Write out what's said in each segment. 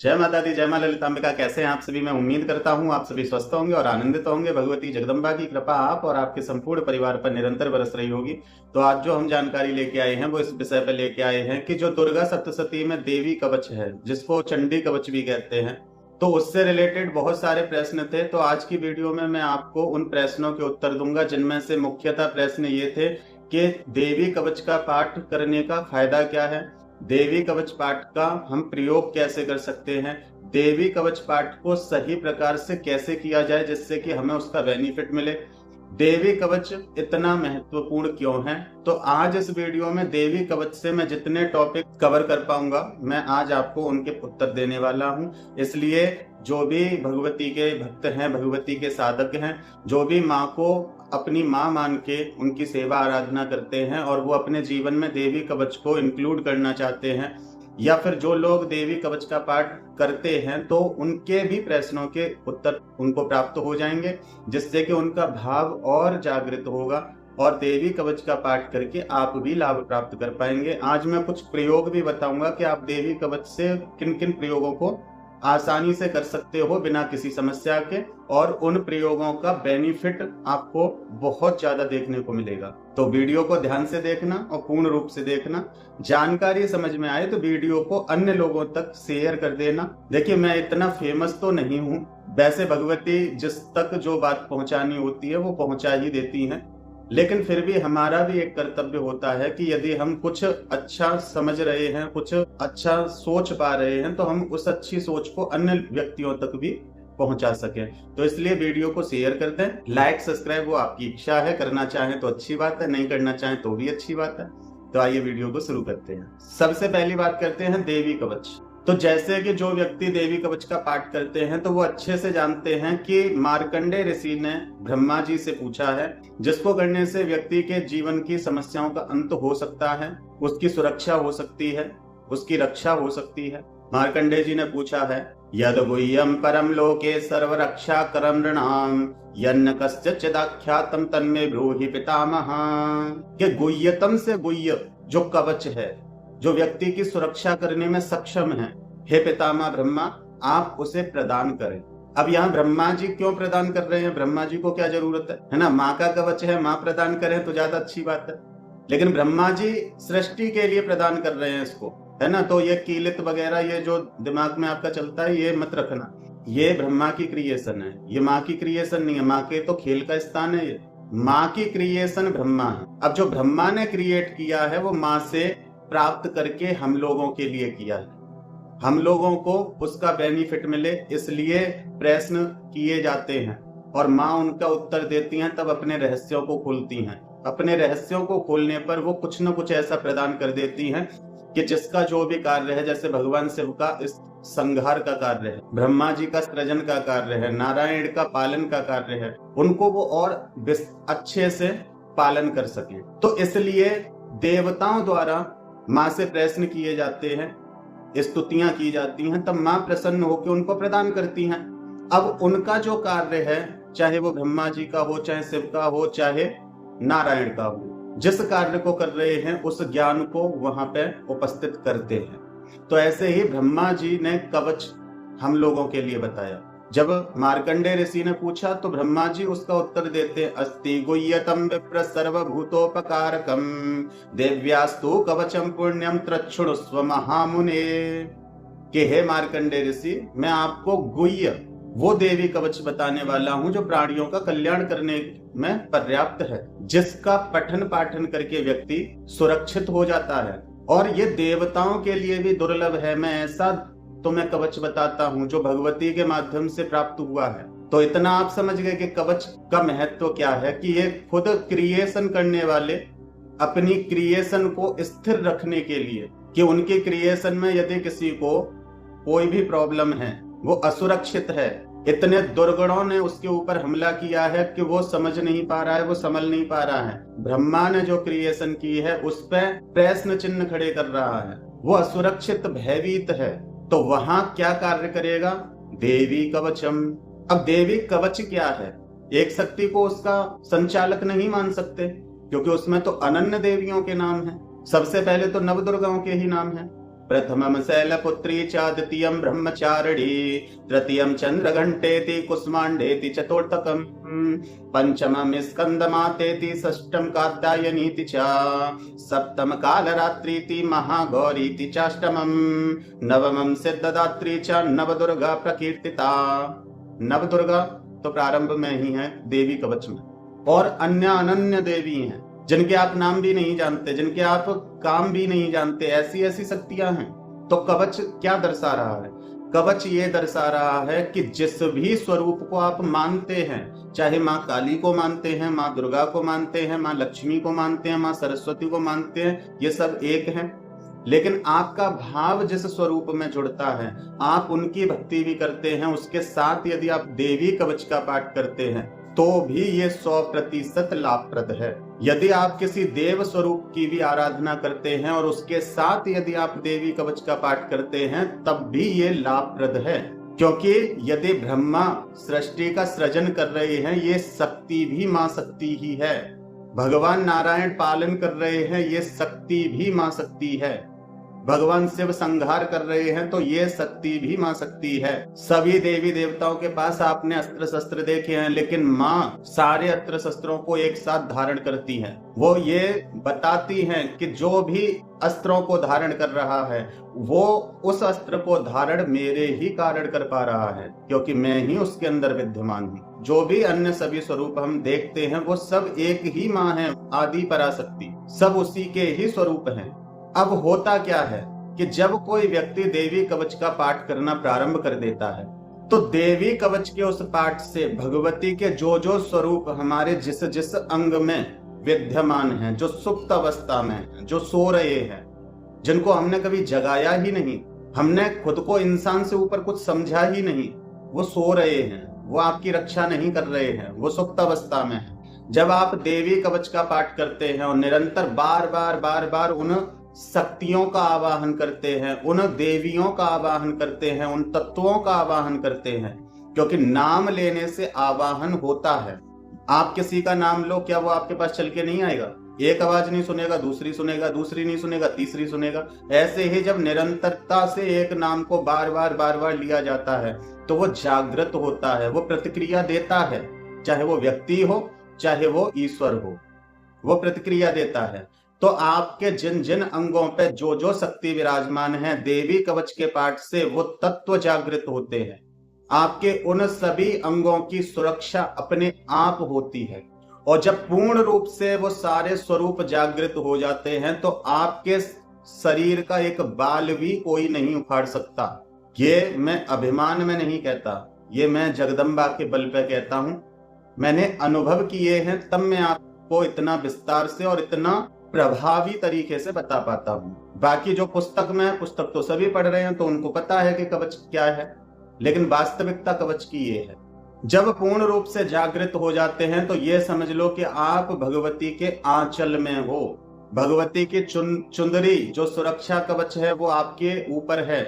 जय माता दी, जय मां ललितांबिका। कैसे हैं आप सभी? मैं उम्मीद करता हूं आप सभी स्वस्थ होंगे और आनंदित होंगे। भगवती जगदम्बा की कृपा आप और आपके संपूर्ण परिवार पर निरंतर बरस रही होगी। तो आज जो हम जानकारी लेके आए हैं वो इस विषय पर लेके आए हैं कि जो दुर्गा सप्तशती में देवी कवच है, जिसको चंडी कवच भी कहते हैं, तो उससे रिलेटेड बहुत सारे प्रश्न थे। तो आज की वीडियो में मैं आपको उन प्रश्नों के उत्तर दूंगा, जिनमें से मुख्यतः प्रश्न ये थे कि देवी कवच का पाठ करने का फायदा क्या है, देवी कवच पाठ का हम प्रयोग कैसे कर सकते हैं, देवी कवच पाठ को सही प्रकार से कैसे किया जाए जिससे कि हमें उसका बेनिफिट मिले, देवी कवच इतना महत्वपूर्ण क्यों है। तो आज इस वीडियो में देवी कवच से मैं जितने टॉपिक कवर कर पाऊंगा मैं आज आपको उनके उत्तर देने वाला हूं। इसलिए जो भी भगवती के भक्त हैं, भगवती के साधक हैं, जो भी माँ को अपनी माँ मान के उनकी सेवा आराधना करते हैं और वो अपने जीवन में देवी कवच को इंक्लूड करना चाहते हैं, या फिर जो लोग देवी कवच का पाठ करते हैं, तो उनके भी प्रश्नों के उत्तर उनको प्राप्त हो जाएंगे, जिससे कि उनका भाव और जागृत होगा और देवी कवच का पाठ करके आप भी लाभ प्राप्त कर पाएंगे। आज मैं कुछ प्रयोग भी बताऊंगा कि आप देवी कवच से किन किन प्रयोगों को आसानी से कर सकते हो बिना किसी समस्या के, और उन प्रयोगों का बेनिफिट आपको बहुत ज्यादा देखने को मिलेगा। तो वीडियो को ध्यान से देखना और पूर्ण रूप से देखना। जानकारी समझ में आए तो वीडियो को अन्य लोगों तक शेयर कर देना। देखिए, मैं इतना फेमस तो नहीं हूँ, वैसे भगवती जिस तक जो बात पहुंचानी होती है वो पहुंचा ही देती हैं, लेकिन फिर भी हमारा भी एक कर्तव्य होता है कि यदि हम कुछ अच्छा समझ रहे हैं, कुछ अच्छा सोच पा रहे हैं, तो हम उस अच्छी सोच को अन्य व्यक्तियों तक भी पहुंचा सके। तो इसलिए वीडियो को शेयर कर दें। लाइक सब्सक्राइब वो आपकी इच्छा है, करना चाहें तो अच्छी बात है, नहीं करना चाहें तो भी अच्छी बात है। तो आइए वीडियो को शुरू करते हैं। सबसे पहली बात करते हैं देवी कवच। तो जैसे कि जो व्यक्ति देवी कवच का पाठ करते हैं तो वो अच्छे से जानते हैं कि मार्कंडेय ऋषि ने ब्रह्मा जी से पूछा है, जिसको करने से व्यक्ति के जीवन की समस्याओं का अंत हो सकता है, उसकी सुरक्षा हो सकती है, उसकी रक्षा हो सकती है। मार्कंडेय जी ने पूछा है, यद गुह्यम परम लोके सर्व रक्षा करम नृणाम यन्न कश्चिदाख्यातम तन्मे ब्रूहि पितामह। कि गुह्यतम से गुह्य जो कवच है, जो व्यक्ति की सुरक्षा करने में सक्षम है, हे पितामह ब्रह्मा, आप उसे प्रदान करें। अब यहाँ ब्रह्मा जी क्यों प्रदान कर रहे हैं? ब्रह्मा जी को क्या जरूरत है ना? माँ का कवच है, माँ प्रदान करें तो ज्यादा अच्छी बात है, लेकिन ब्रह्मा जी सृष्टि के लिए प्रदान कर रहे हैं इसको, है ना? तो ये कीलित वगैरह ये जो दिमाग में आपका चलता है ये मत रखना। ये ब्रह्मा की क्रिएशन है, ये माँ की क्रिएशन नहीं है। माँ के तो खेल का स्थान है, ये माँ की क्रिएशन ब्रह्मा है। अब जो ब्रह्मा ने क्रिएट किया है वो माँ से प्राप्त करके हम लोगों के लिए किया है, हम लोगों को उसका बेनिफिट मिले, इसलिए प्रश्न किए जाते हैं और माँ उनका उत्तर देती हैं, तब अपने रहस्यों को खोलती हैं। अपने रहस्यों को खोलने पर वो कुछ न कुछ ऐसा प्रदान कर देती हैं कि जिसका जो भी कार्य है, जैसे भगवान शिव का इस संहार का कार्य है, ब्रह्मा जी का सृजन का कार्य है, नारायण का पालन का कार्य है, उनको वो और अच्छे से पालन कर सके। तो इसलिए देवताओं द्वारा माँ से प्रश्न किए जाते हैं, स्तुतियां की जाती हैं, तब माँ प्रसन्न होकर उनको प्रदान करती हैं। अब उनका जो कार्य है, चाहे वो ब्रह्मा जी का हो, चाहे शिव का हो, चाहे नारायण का हो, जिस कार्य को कर रहे हैं उस ज्ञान को वहां पे उपस्थित करते हैं। तो ऐसे ही ब्रह्मा जी ने कवच हम लोगों के लिए बताया। जब मार्कंडेय ऋषि ने पूछा तो ब्रह्मा जी उसका उत्तर देते, अस्ति गुह्यतम विप्र सर्वभूतोपकारकम देव्यास्तु कवचम पुण्यम त्रच्छुणुस्व महामुने। कि हे मार्कंडेय ऋषि, मैं आपको गुह्य वो देवी कवच बताने वाला हूं जो प्राणियों का कल्याण करने में पर्याप्त है, जिसका पठन पाठन करके व्यक्ति सुरक्षित हो जाता है, और ये देवताओं के लिए भी दुर्लभ है। मैं ऐसा तुम्हें कवच बताता हूं जो भगवती के माध्यम से प्राप्त हुआ है। तो इतना आप समझ गए कि कवच का महत्व क्या है, कि ये खुद क्रिएशन करने वाले अपनी क्रिएशन को स्थिर रखने के लिए, कि उनकी क्रिएशन में यदि किसी को कोई भी प्रॉब्लम है, वो असुरक्षित है, इतने दुर्गुणों ने उसके ऊपर हमला किया है कि वो समझ नहीं पा रहा है, वो संभल नहीं पा रहा है, ब्रह्मा ने जो क्रिएशन की है उस पर प्रश्न चिन्ह खड़े कर रहा है, वो असुरक्षित भयभीत है, तो वहां क्या कार्य करेगा? देवी कवचम। अब देवी कवच क्या है? एक शक्ति को उसका संचालक नहीं मान सकते, क्योंकि उसमें तो अनन्य देवियों के नाम है। सबसे पहले तो नवदुर्गाओं के ही नाम है। प्रथमम शैलपुत्री च द्वितीयं ब्रह्मचारिणी तृतीयं चंद्रघंटेति कुष्मांडेति चतुर्थकम् पंचमं स्कंदमातेति षष्ठं कात्यायनीति च सप्तम कालरात्रीति महागौरीति चाष्टमं नवमं सिद्धदात्री च नवदुर्गा प्रकीर्तिता। नवदुर्गा तो प्रारंभ में ही है देवी कवच में, और अन्य अनन्य देवी हैं जिनके आप नाम भी नहीं जानते, जिनके आप काम भी नहीं जानते, ऐसी ऐसी शक्तियां हैं। तो कवच क्या दर्शा रहा है? कवच ये दर्शा रहा है कि जिस भी स्वरूप को आप मानते हैं, चाहे माँ काली को मानते हैं, माँ दुर्गा को मानते हैं, माँ लक्ष्मी को मानते हैं, माँ सरस्वती को मानते हैं, ये सब एक हैं। लेकिन आपका भाव जिस स्वरूप में जुड़ता है, आप उनकी भक्ति भी करते हैं, उसके साथ यदि आप देवी कवच का पाठ करते हैं तो भी ये 100% लाभप्रद है। यदि आप किसी देव स्वरूप की भी आराधना करते हैं और उसके साथ यदि आप देवी कवच का पाठ करते हैं तब भी ये लाभप्रद है, क्योंकि यदि ब्रह्मा सृष्टि का सृजन कर रहे हैं, ये शक्ति भी मां शक्ति ही है। भगवान नारायण पालन कर रहे हैं, ये शक्ति भी मां शक्ति है। भगवान शिव संहार कर रहे हैं तो ये शक्ति भी मां शक्ति है। सभी देवी देवताओं के पास आपने अस्त्र शस्त्र देखे हैं, लेकिन मां सारे अस्त्र शस्त्रों को एक साथ धारण करती है। वो ये बताती हैं कि जो भी अस्त्रों को धारण कर रहा है वो उस अस्त्र को धारण मेरे ही कारण कर पा रहा है, क्योंकि मैं ही उसके अंदर विद्यमान हूँ। जो भी अन्य सभी स्वरूप हम देखते हैं वो सब एक ही मां है, आदि पराशक्ति, सब उसी के ही स्वरूप हैं। अब होता क्या है कि जब कोई व्यक्ति देवी कवच का पाठ करना प्रारंभ कर देता है तो देवी कवच के उस पाठ से भगवती के जो जो स्वरूप हमारे जिस जिस अंग में विद्यमान हैं, जो सुप्त अवस्था में, जो सो रहे हैं, जिनको हमने कभी जगाया ही नहीं, हमने खुद को इंसान से ऊपर कुछ समझा ही नहीं, वो सो रहे हैं, वो आपकी रक्षा नहीं कर रहे हैं, वो सुप्त अवस्था में है। जब आप देवी कवच का पाठ करते हैं और निरंतर बार बार उन शक्तियों का आवाहन करते हैं, उन देवियों का आवाहन करते हैं, उन तत्वों का आवाहन करते हैं, क्योंकि नाम लेने से आवाहन होता है। आप किसी का नाम लो, क्या वो आपके पास चल के नहीं आएगा? एक आवाज नहीं सुनेगा, दूसरी सुनेगा, दूसरी नहीं सुनेगा, तीसरी सुनेगा। ऐसे ही जब निरंतरता से एक नाम को बार बार लिया जाता है तो वो जागृत होता है, वो प्रतिक्रिया देता है, चाहे वो व्यक्ति हो चाहे वो ईश्वर हो, वो प्रतिक्रिया देता है। तो आपके जिन जिन अंगों पे जो जो शक्ति विराजमान है, देवी कवच के पाठ से वो तत्व जागृत होते हैं। आपके उन सभी अंगों की सुरक्षा अपने आप होती है, और जब पूर्ण रूप से वो सारे स्वरूप जागृत हो जाते हैं तो आपके शरीर का एक बाल भी कोई नहीं उखाड़ सकता। ये मैं अभिमान में नहीं कहता, ये मैं जगदम्बा के बल पे कहता हूं। मैंने अनुभव किए हैं, तब मैं आपको इतना विस्तार से और इतना प्रभावी तरीके से बता पाता हूँ। बाकी जो पुस्तक में है, पुस्तक तो सभी पढ़ रहे हैं तो उनको पता है कि कवच क्या है, लेकिन वास्तविकता कवच की ये है। जब पूर्ण रूप से जागृत हो जाते हैं तो ये समझ लो कि आप भगवती के आंचल में हो। भगवती की चुंदरी जो सुरक्षा कवच है वो आपके ऊपर है।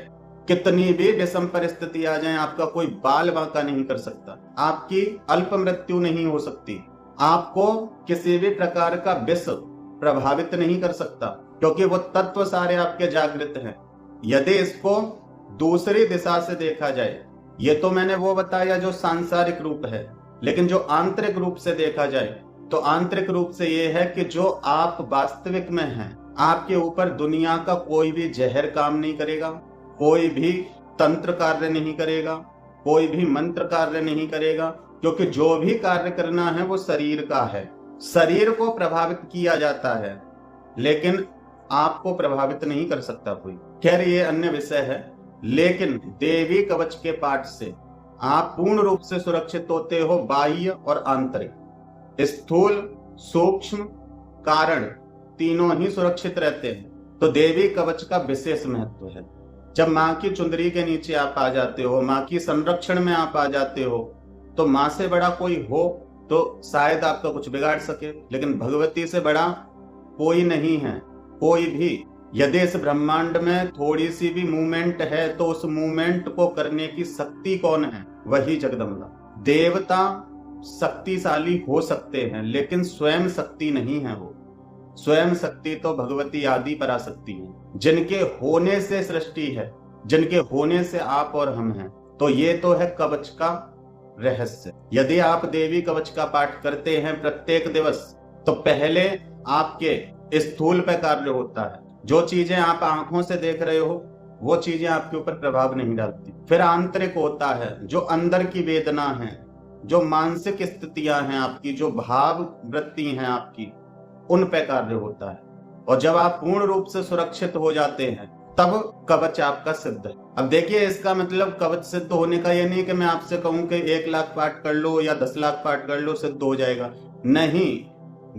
कितनी भी विषम परिस्थिति आ जाए, आपका कोई बाल बांका नहीं कर सकता, आपकी अल्प मृत्यु नहीं हो सकती, आपको किसी भी प्रकार का विष प्रभावित नहीं कर सकता, क्योंकि वो तत्व सारे आपके जागृत हैं। यदि इसको दूसरी दिशा से देखा जाए, ये तो मैंने वो बताया जो सांसारिक रूप है, लेकिन जो आंतरिक रूप से देखा जाए तो आंतरिक रूप से ये है कि जो आप वास्तविक में हैं, आपके ऊपर दुनिया का कोई भी जहर काम नहीं करेगा, कोई भी तंत्र कार्य नहीं करेगा, कोई भी मंत्र कार्य नहीं करेगा, क्योंकि जो भी कार्य करना है वो शरीर का है। शरीर को प्रभावित किया जाता है लेकिन आपको प्रभावित नहीं कर सकता कोई। खैर ये अन्य विषय है, लेकिन देवी कवच के पाठ से आप पूर्ण रूप से सुरक्षित होते हो, बाह्य और आंतरिक। स्थूल सूक्ष्म कारण तीनों ही सुरक्षित रहते हैं। तो देवी कवच का विशेष महत्व है। जब माँ की चुंदरी के नीचे आप आ जाते हो, माँ की संरक्षण में आप आ जाते हो, तो माँ से बड़ा कोई हो तो शायद आपका कुछ बिगाड़ सके, लेकिन भगवती से बड़ा कोई नहीं है, कोई भी। यदि इस ब्रह्मांड में थोड़ी सी भी मूवमेंट है तो उस मूवमेंट को करने की शक्ति कौन है? वही जगदम्बा। देवता शक्तिशाली हो सकते हैं लेकिन स्वयं शक्ति नहीं है वो। स्वयं शक्ति तो भगवती आदि पराशक्ति है, जिनके होने से सृष्टि है, जिनके होने से आप और हम हैं। तो ये तो है कवच का रहस्य। यदि आप देवी कवच का पाठ करते हैं प्रत्येक दिवस, तो पहले आपके स्थूल पे कार्य होता है। जो चीजें आप आंखों से देख रहे हो वो चीजें आपके ऊपर प्रभाव नहीं डालती। फिर आंतरिक होता है, जो अंदर की वेदना है, जो मानसिक स्थितियां हैं आपकी, जो भाव वृत्ति हैं आपकी, उन पे कार्य होता है। और जब आप पूर्ण रूप से सुरक्षित हो जाते हैं तब कवच आपका सिद्ध है। अब देखिए, इसका मतलब कवच सिद्ध होने का ये नहीं कि मैं आपसे कहूं कि 1 लाख पाठ कर लो या 10 लाख पाठ कर लो सिद्ध हो जाएगा। नहीं,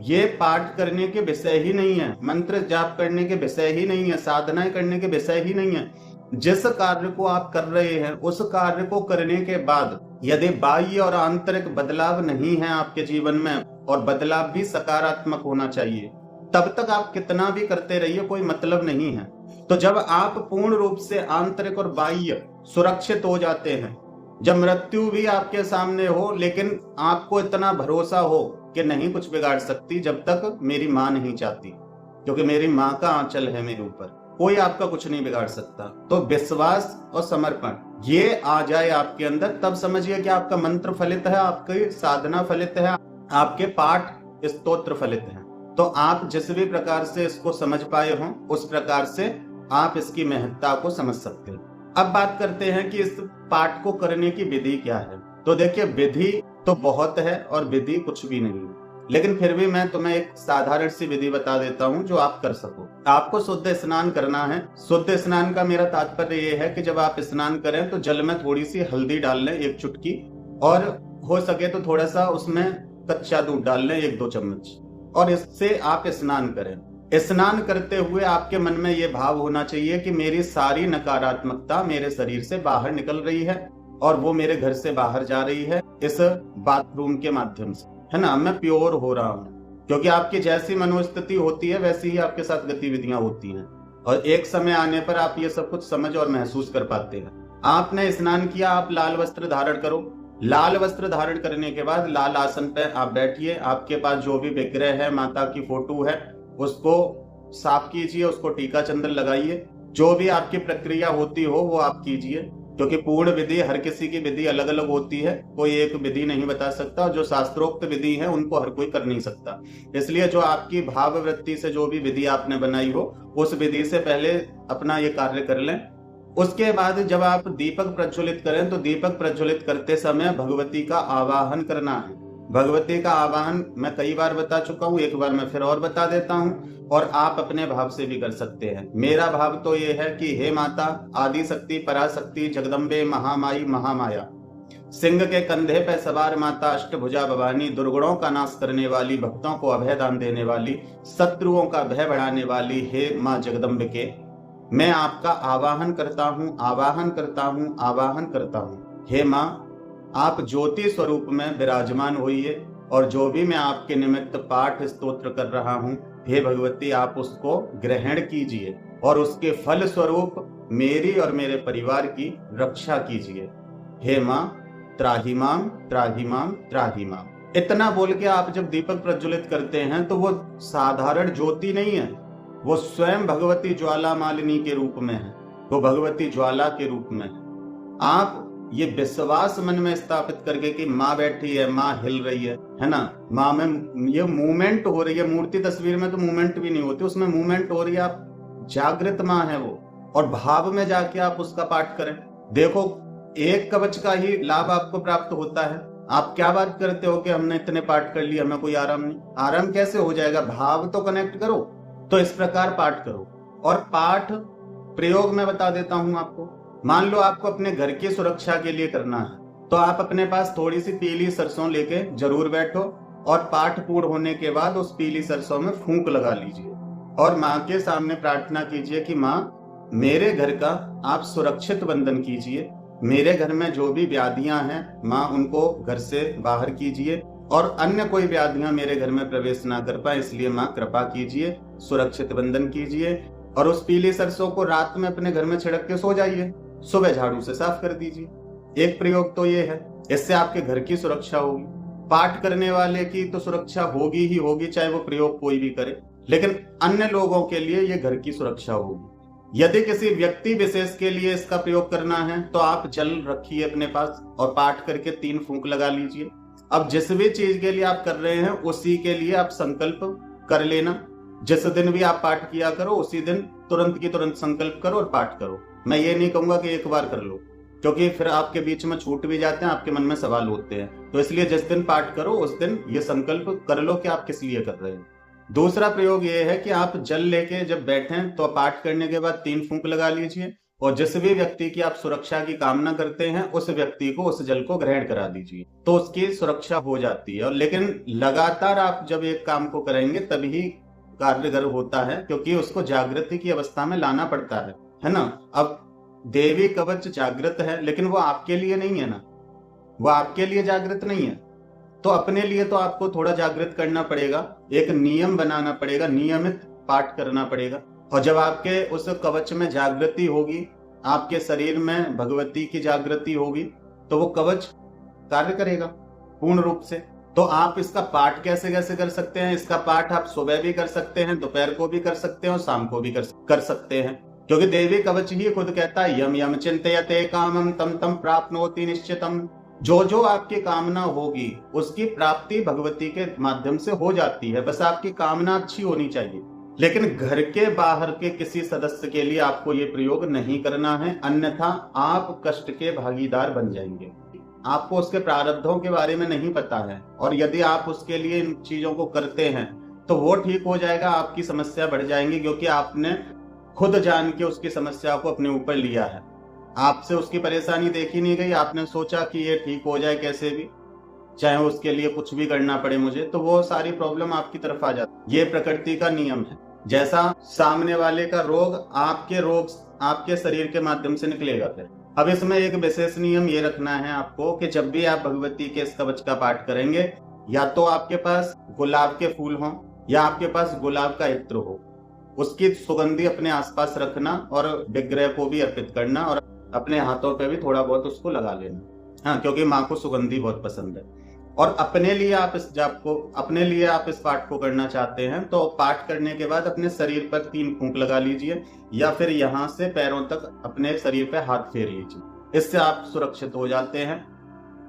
ये पाठ करने के विषय ही नहीं है, मंत्र जाप करने के विषय ही नहीं है, साधनाएं करने के विषय ही नहीं है। जिस कार्य को आप कर रहे हैं उस कार्य को करने के बाद यदि बाह्य और आंतरिक बदलाव नहीं है आपके जीवन में, और बदलाव भी सकारात्मक होना चाहिए, तब तक आप कितना भी करते रहिए, कोई मतलब नहीं है। तो जब आप पूर्ण रूप से आंतरिक और बाह्य सुरक्षित हो जाते हैं, जब मृत्यु भी आपके सामने हो लेकिन आपको इतना भरोसा हो कि नहीं कुछ बिगाड़ सकती जब तक मेरी माँ नहीं चाहती, क्योंकि मेरी माँ का आंचल है मेरे ऊपर, कोई आपका कुछ नहीं बिगाड़ सकता। तो विश्वास और समर्पण ये आ जाए आपके अंदर, तब समझिए कि आपका मंत्र फलित है, आपकी साधना फलित है, आपके पाठ स्तोत्र फलित हैं। तो आप जिस भी प्रकार से इसको समझ पाए हो उस प्रकार से आप इसकी महत्ता को समझ सकते हैं। अब बात करते हैं कि इस पाठ को करने की विधि क्या है। तो देखिए, विधि तो बहुत है और विधि कुछ भी नहीं है, लेकिन फिर भी मैं तुम्हें एक साधारण सी विधि बता देता हूं जो आप कर सको। आपको शुद्ध स्नान करना है। शुद्ध स्नान का मेरा तात्पर्य ये है कि जब आप स्नान करें तो जल में थोड़ी सी हल्दी डाल लें 1 चुटकी, और हो सके तो थोड़ा सा उसमें कच्चा दूध डाल लें 1-2 चम्मच, और इससे आप स्नान करें। स्नान करते हुए आपके मन में ये भाव होना चाहिए कि मेरी सारी नकारात्मकता मेरे शरीर से बाहर निकल रही है और वो मेरे घर से बाहर जा रही है इस बाथरूम के माध्यम से, है ना। मैं प्योर हो रहा हूँ, क्योंकि आपकी जैसी मनोस्थिति होती है वैसी ही आपके साथ गतिविधियां होती हैं, और एक समय आने पर आप ये सब कुछ समझ और महसूस कर पाते हैं। आपने स्नान किया, आप लाल वस्त्र धारण करो। लाल वस्त्र धारण करने के बाद लाल आसन पे आप बैठिए। आपके पास जो भी विग्रह है, माता की फोटो है, उसको साफ कीजिए, उसको टीका चंदन लगाइए। जो भी आपकी प्रक्रिया होती हो वो आप कीजिए, क्योंकि पूर्ण विधि हर किसी की विधि अलग अलग होती है, कोई एक विधि नहीं बता सकता। जो शास्त्रोक्त विधि है उनको हर कोई कर नहीं सकता। इसलिए जो आपकी भाव वृत्ति से जो भी विधि आपने बनाई हो उस विधि से पहले अपना ये कार्य कर लें। उसके बाद जब आप दीपक प्रज्वलित करें तो दीपक प्रज्वलित करते समय भगवती का आवाहन करना है। भगवती का आवाहन मैं कई बार बता चुका हूँ, एक बार मैं फिर और बता देता हूँ, और आप अपने भाव से भी कर सकते हैं। मेरा भाव तो ये है कि हे माता आदि शक्ति, पराशक्ति, जगदम्बे, महामाई, महामाया, सिंह के कंधे पे सवार माता, अष्टभुजा भवानी, दुर्गुणों का नाश करने वाली, भक्तों को अभय दान देने वाली, शत्रुओं का भय बढ़ाने वाली, हे माँ जगदम्बिके, मैं आपका आवाहन करता हूँ, आवाहन करता हूँ, आवाहन करता हूँ। हे माँ, आप ज्योति स्वरूप में विराजमान होइए, और जो भी मैं आपके निमित्त पाठ स्तोत्र कर रहा हूँ, हे भगवती आप उसको ग्रहण कीजिए और उसके फल स्वरूप मेरी और मेरे परिवार की रक्षा कीजिए। हे माँ त्राहिमाम, त्राहिमाम, त्राहिमाम। इतना बोल के आप जब दीपक प्रज्वलित करते हैं तो वो साधारण ज्योति नहीं है, वो स्वयं भगवती ज्वाला मालिनी के रूप में है, वो भगवती ज्वाला के रूप में है। आप ये विश्वास मन में स्थापित करके कि माँ बैठी है, माँ हिल रही है ना, माँ में ये मूवमेंट हो रही है। मूर्ति तस्वीर में तो मूवमेंट भी नहीं होती, उसमें मूवमेंट हो रही है। आप जागृत माँ है वो, और भाव में जाके आप उसका पाठ करें। देखो, एक कवच का ही लाभ आपको प्राप्त होता है। आप क्या बात करते हो कि हमने इतने पाठ कर लिए, हमें कोई आराम नहीं। आराम कैसे हो जाएगा? भाव तो कनेक्ट करो। तो इस प्रकार पाठ करो। और पाठ प्रयोग में बता देता हूं आपको। मान लो आपको अपने घर की सुरक्षा के लिए करना है, तो आप अपने पास थोड़ी सी पीली सरसों लेके जरूर बैठो, और पाठ पूर्ण होने के बाद उस पीली सरसों में फूंक लगा लीजिए और माँ के सामने प्रार्थना कीजिए कि माँ मेरे घर का आप सुरक्षित बंधन कीजिए, मेरे घर में जो भी व्याधियां हैं माँ उनको घर से बाहर कीजिए, और अन्य कोई व्याधियां मेरे घर में प्रवेश ना कर पाए, इसलिए माँ कृपा कीजिए, सुरक्षित बंधन कीजिए। और उस पीली सरसों को रात में अपने घर में छिड़क के सो जाइए, सुबह झाड़ू से साफ कर दीजिए। एक प्रयोग तो ये है, इससे आपके घर की सुरक्षा होगी। पाठ करने वाले की तो सुरक्षा होगी ही होगी, चाहे वो प्रयोग कोई भी करे। लेकिन अन्य लोगों के लिए ये घर की सुरक्षा होगी। यदि किसी व्यक्ति विशेष के लिए इसका प्रयोग करना है तो आप जल रखिए अपने पास और पाठ करके 3 फूंक लगा लीजिए। अब जिस भी चीज के लिए आप कर रहे हैं उसी के लिए आप संकल्प कर लेना। जिस दिन भी आप पाठ किया करो उसी दिन तुरंत की तुरंत संकल्प करो और पाठ करो। मैं ये नहीं कहूंगा कि एक बार कर लो, क्योंकि फिर आपके बीच में छूट भी जाते हैं, आपके मन में सवाल होते हैं। तो इसलिए जिस दिन पाठ करो उस दिन ये संकल्प कर लो कि आप किस लिए कर रहे हैं। दूसरा प्रयोग ये है कि आप जल लेके जब बैठें तो पाठ करने के बाद 3 फूंक लगा लीजिए और जिस भी व्यक्ति की आप सुरक्षा की कामना करते हैं उस व्यक्ति को उस जल को ग्रहण करा दीजिए, तो उसकी सुरक्षा हो जाती है। और लेकिन लगातार आप जब एक काम को करेंगे तभी कारगर होता है, क्योंकि उसको जागृति की अवस्था में लाना पड़ता है ना। अब देवी कवच जागृत है लेकिन वो आपके लिए नहीं है ना, वो आपके लिए जागृत नहीं है। तो अपने लिए तो आपको थोड़ा जागृत करना पड़ेगा, एक नियम बनाना पड़ेगा, नियमित पाठ करना पड़ेगा। और जब आपके उस कवच में जागृति होगी, आपके शरीर में भगवती की जागृति होगी, तो वो कवच कार्य करेगा पूर्ण रूप से। तो आप इसका पाठ कैसे कैसे कर सकते हैं? इसका पाठ आप सुबह भी कर सकते हैं, दोपहर को भी कर सकते हैं और शाम को भी कर सकते हैं, क्योंकि देवी कवच ही खुद कहता है यम यम चिंतयते कामम तम तम प्राप्नोति निश्चितम। जो जो आपकी कामना होगी उसकी प्राप्ति भगवती के माध्यम से हो जाती है, बस आपकी कामना अच्छी होनी चाहिए। लेकिन घर के बाहर के किसी सदस्य के लिए आपको ये प्रयोग नहीं करना है, अन्यथा आप कष्ट के भागीदार बन जाएंगे। आपको उसके प्रारब्धों के बारे में नहीं पता है और यदि आप उसके लिए इन चीजों को करते हैं तो वो ठीक हो जाएगा, आपकी समस्या बढ़ जाएंगी, क्योंकि आपने खुद जान के उसकी समस्या को अपने ऊपर लिया है। आपसे उसकी परेशानी देखी नहीं गई, आपने सोचा कि ये ठीक हो जाए कैसे भी, चाहे उसके लिए कुछ भी करना पड़े मुझे, तो वो सारी प्रॉब्लम आपकी तरफ आ जाती। ये प्रकृति का नियम है। जैसा सामने वाले का रोग आपके शरीर के माध्यम से निकलेगा। फिर अब इसमें एक विशेष नियम ये रखना है आपको कि जब भी आप भगवती के इस कवच का पाठ करेंगे, या तो आपके पास गुलाब के फूल हों या आपके पास गुलाब का इत्र हो, उसकी सुगंधी अपने आसपास रखना और विग्रह को भी अर्पित करना और अपने हाथों पे भी थोड़ा बहुत उसको लगा लेना। हाँ, क्योंकि माँ को सुगंधी बहुत पसंद है। और अपने लिए आप इस पाठ को करना चाहते हैं तो पाठ करने के बाद अपने शरीर पर 3 फूंक लगा लीजिए या फिर यहाँ से पैरों तक अपने शरीर पे हाथ फेर लीजिए। इससे आप सुरक्षित हो जाते हैं।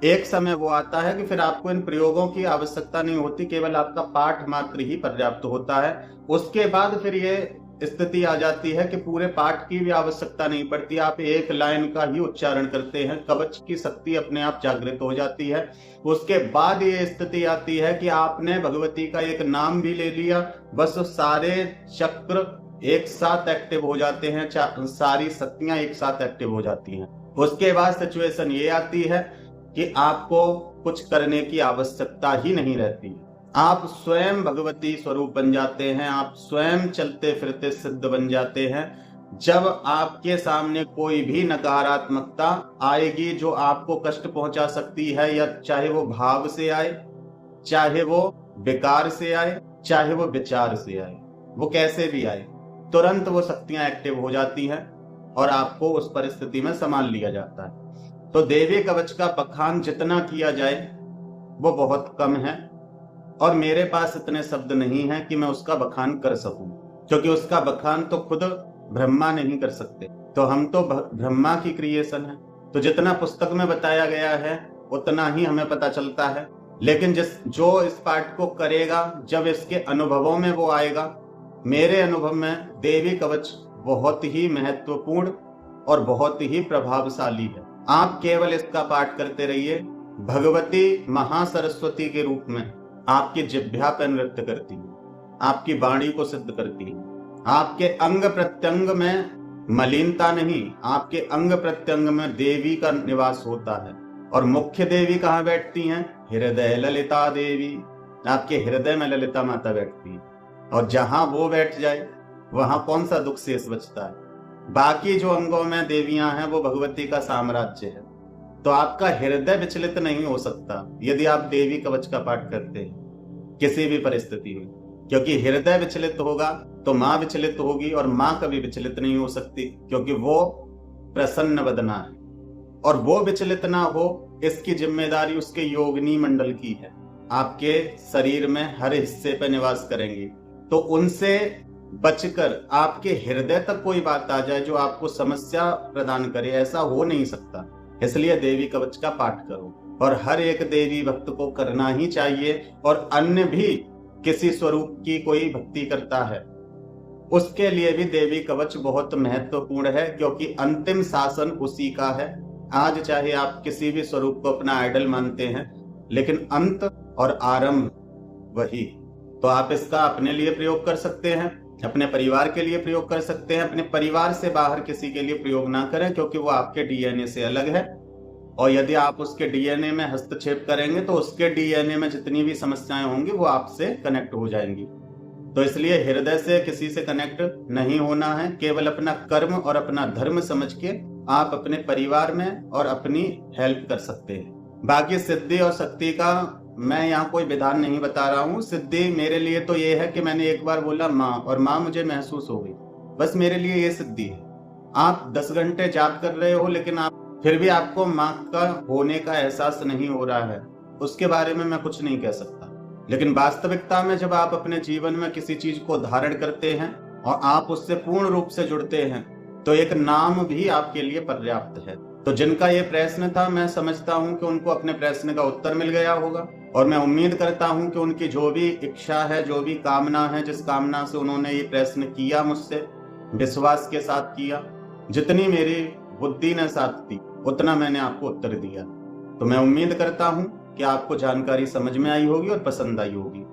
एक समय वो आता है कि फिर आपको इन प्रयोगों की आवश्यकता नहीं होती, केवल आपका पाठ मात्र ही पर्याप्त होता है। उसके बाद फिर ये स्थिति आ जाती है कि पूरे पाठ की भी आवश्यकता नहीं पड़ती, आप एक लाइन का ही उच्चारण करते हैं, कवच की शक्ति अपने आप जागृत हो जाती है। उसके बाद ये स्थिति आती है कि आपने भगवती का एक नाम भी ले लिया, बस सारे चक्र एक साथ एक्टिव हो जाते हैं, सारी शक्तियां एक साथ एक्टिव हो जाती हैं। उसके बाद सिचुएशन ये आती है कि आपको कुछ करने की आवश्यकता ही नहीं रहती, आप स्वयं भगवती स्वरूप बन जाते हैं, आप स्वयं चलते फिरते सिद्ध बन जाते हैं। जब आपके सामने कोई भी नकारात्मकता आएगी जो आपको कष्ट पहुंचा सकती है, या चाहे वो भाव से आए, चाहे वो विकार से आए, चाहे वो विचार से आए, वो कैसे भी आए, तुरंत वो शक्तियां एक्टिव हो जाती हैं और आपको उस परिस्थिति में संभाल लिया जाता है। तो देवी कवच का बखान जितना किया जाए वो बहुत कम है और मेरे पास इतने शब्द नहीं है कि मैं उसका बखान कर सकूं, क्योंकि उसका बखान तो खुद ब्रह्मा नहीं कर सकते, तो हम तो ब्रह्मा की क्रिएशन है। तो जितना पुस्तक में बताया गया है उतना ही हमें पता चलता है। लेकिन जो इस पाठ को करेगा, जब इसके अनुभवों में वो आएगा, मेरे अनुभव में देवी कवच बहुत ही महत्वपूर्ण और बहुत ही प्रभावशाली है। आप केवल इसका पाठ करते रहिए, भगवती महासरस्वती के रूप में आपकी जिह्वा पर नृत्य करती है, आपकी वाणी को सिद्ध करती है। आपके अंग प्रत्यंग में मलिनता नहीं, आपके अंग प्रत्यंग में देवी का निवास होता है। और मुख्य देवी कहाँ बैठती हैं? हृदय ललिता देवी। आपके हृदय में ललिता माता बैठती है, और जहां वो बैठ जाए वहां कौन सा दुख शेष बचता है? बाकी जो अंगों में देवियां हैं वो भगवती का साम्राज्य है। तो आपका हृदय विचलित नहीं हो सकता यदि आप देवी कवच का पाठ करते हैं किसी भी परिस्थिति में, क्योंकि हृदय विचलित होगा तो माँ विचलित होगी, और माँ कभी विचलित नहीं हो सकती क्योंकि वो प्रसन्न वदना है। और वो विचलित ना हो इसकी जिम्मेदारी उसके योगिनी मंडल की है। आपके शरीर में हर हिस्से पर निवास करेंगी, तो उनसे बचकर आपके हृदय तक कोई बात आ जाए जो आपको समस्या प्रदान करे, ऐसा हो नहीं सकता। इसलिए देवी कवच का पाठ करो, और हर एक देवी भक्त को करना ही चाहिए। और अन्य भी किसी स्वरूप की कोई भक्ति करता है, उसके लिए भी देवी कवच बहुत महत्वपूर्ण है, क्योंकि अंतिम शासन उसी का है। आज चाहे आप किसी भी स्वरूप को अपना आइडल मानते हैं, लेकिन अंत और आरंभ वही। तो आप इसका अपने लिए प्रयोग कर सकते हैं, अपने परिवार के लिए प्रयोग कर सकते हैं। अपने परिवार से बाहर किसी के लिए प्रयोग ना करें, क्योंकि वो आपके डीएनए से अलग है। और यदि आप उसके डीएनए में हस्तक्षेप करेंगे तो उसके डीएनए में जितनी भी समस्याएं होंगी वो आपसे कनेक्ट हो जाएंगी। तो इसलिए हृदय से किसी से कनेक्ट नहीं होना है। केवल अपना कर्म और अपना धर्म समझ के आप अपने परिवार में और अपनी हेल्प कर सकते हैं। बाकी सिद्धि और शक्ति का मैं यहाँ कोई विधान नहीं बता रहा हूँ। सिद्धि मेरे लिए तो ये है कि मैंने एक बार बोला माँ, और माँ मुझे महसूस हो गई, बस मेरे लिए ये सिद्धि है। आप 10 घंटे जाप कर रहे हो, लेकिन आप फिर भी आपको माँ का होने का एहसास नहीं हो रहा है, उसके बारे में मैं कुछ नहीं कह सकता। लेकिन वास्तविकता में जब आप अपने जीवन में किसी चीज को धारण करते हैं और आप उससे पूर्ण रूप से जुड़ते हैं, तो एक नाम भी आपके लिए पर्याप्त है। तो जिनका ये प्रश्न था, मैं समझता हूं कि उनको अपने प्रश्न का उत्तर मिल गया होगा, और मैं उम्मीद करता हूं कि उनकी जो भी इच्छा है, जो भी कामना है, जिस कामना से उन्होंने ये प्रश्न किया मुझसे, विश्वास के साथ किया, जितनी मेरी बुद्धि ने साथ दी उतना मैंने आपको उत्तर दिया। तो मैं उम्मीद करता हूं कि आपको जानकारी समझ में आई होगी और पसंद आई होगी।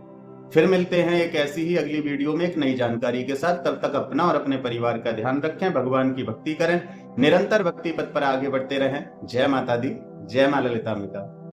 फिर मिलते हैं एक ऐसी ही अगली वीडियो में एक नई जानकारी के साथ। तब तक अपना और अपने परिवार का ध्यान रखें, भगवान की भक्ति करें, निरंतर भक्ति पथ पर आगे बढ़ते रहें। जय माता दी, जय मां ललितांबिका।